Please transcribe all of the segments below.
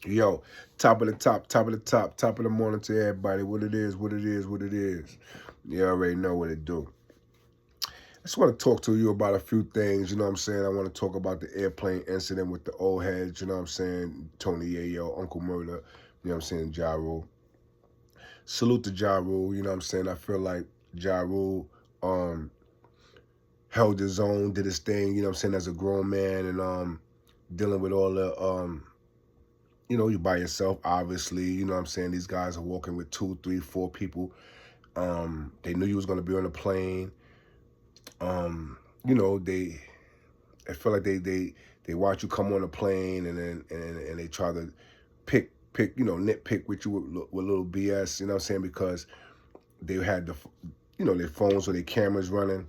Yo, top of the top, top of the top, top of the morning to everybody. What it is, what it is, what it is. You already know what it do. I just want to talk to you about a few things, you know what I'm saying? I want to talk about the airplane incident with the old heads, you know what I'm saying? Tony Yayo, Uncle Murder, you know what I'm saying? Ja Rule. Salute to Ja Rule, you know what I'm saying? I feel like Ja Rule held his own, did his thing, you know what I'm saying, as a grown man and dealing with all the you know, you by yourself, obviously. You know what I'm saying? These guys are walking with 2, 3, 4 people. They knew you was going to be on the plane. You know, I feel like they watch you come on the plane and then and they try to pick, you know, nitpick with you with little BS, you know what I'm saying? Because they had you know, their phones or their cameras running.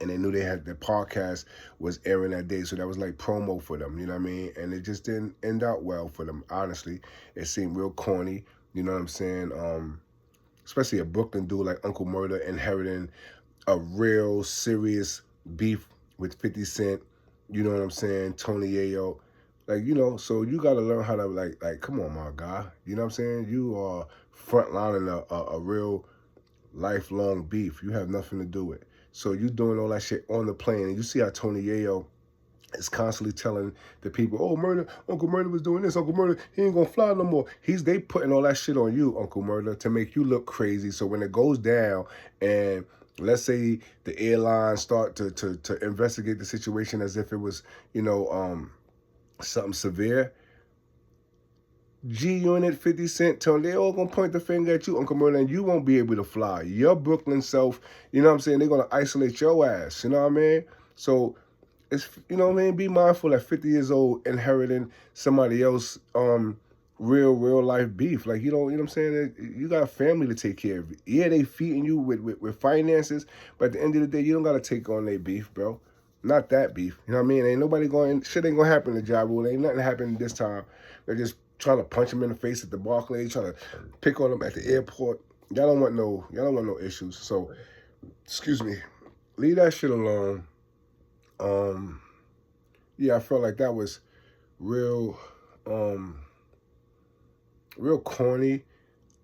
And they knew they had their podcast was airing that day, so that was like promo for them, you know what I mean? And it just didn't end out well for them, honestly. It seemed real corny, you know what I'm saying? Especially a Brooklyn dude like Uncle Murder inheriting a real serious beef with 50 Cent, you know what I'm saying? Tony Yayo. Like, you know, so you got to learn how to, like, come on, my guy. You know what I'm saying? You are frontlining a real lifelong beef. You have nothing to do with. So you doing all that shit on the plane, and you see how Tony Yayo is constantly telling the people, "Oh, Murder, Uncle Murder was doing this. Uncle Murder, he ain't gonna fly no more." They putting all that shit on you, Uncle Murder, to make you look crazy. So when it goes down, and let's say the airlines start to investigate the situation as if it was, you know, something severe. G Unit, 50 Cent, Tony, they all gonna point the finger at you, Uncle Murder, and you won't be able to fly. Your Brooklyn self, you know what I'm saying? They're gonna isolate your ass, you know what I mean? So it's, you know what I mean? Be mindful at 50 years old inheriting somebody else real life beef. Like, you know what I'm saying? You got a family to take care of. Yeah, they feeding you with finances, but at the end of the day, you don't gotta take on their beef, bro. Not that beef. You know what I mean? Ain't nobody going, shit ain't gonna happen to Ja Rule. Ain't nothing happening this time. They're just trying to punch him in the face at the Barclays, trying to pick on him at the airport. Y'all don't want no issues. So, excuse me. Leave that shit alone. Yeah, I felt like that was real real corny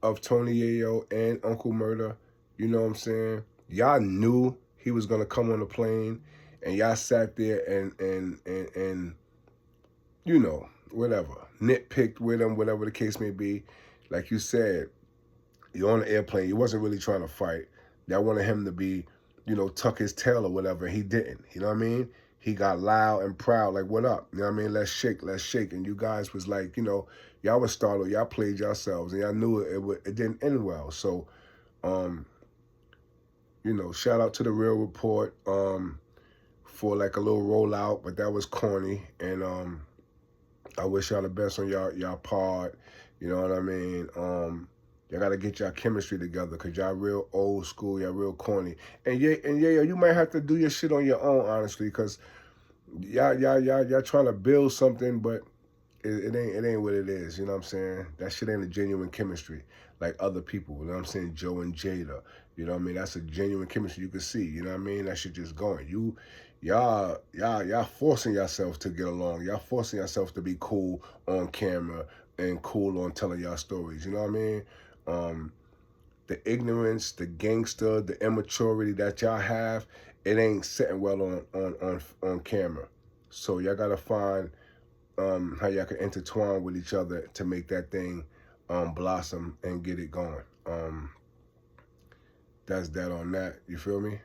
of Tony Yayo and Uncle Murder. You know what I'm saying? Y'all knew he was gonna come on the plane, and y'all sat there and you know, whatever, nitpicked with him, whatever the case may be. Like you said, you're on the airplane. You wasn't really trying to fight. Y'all wanted him to be, you know, tuck his tail or whatever. He didn't. You know what I mean? He got loud and proud, like, what up? You know what I mean? Let's shake, let's shake. And you guys was like, you know, y'all was startled. Y'all played yourselves, and y'all knew it didn't end well. So, you know, shout out to The Real Report for like a little rollout, but that was corny. And I wish y'all the best on y'all pod. You know what I mean? Y'all gotta get y'all chemistry together, because y'all real old school, y'all real corny. And yeah, you might have to do your shit on your own, honestly, because y'all trying to build something, but it ain't what it is. You know what I'm saying? That shit ain't a genuine chemistry like other people. You know what I'm saying? Joe and Jada. You know what I mean? That's a genuine chemistry you can see. You know what I mean? That shit just going. Y'all forcing yourself to get along. Y'all forcing yourself to be cool on camera and cool on telling y'all stories. You know what I mean? The ignorance, the gangster, the immaturity that y'all have, it ain't sitting well on camera. So y'all gotta find how y'all can intertwine with each other to make that thing blossom and get it going. That's that on that. You feel me?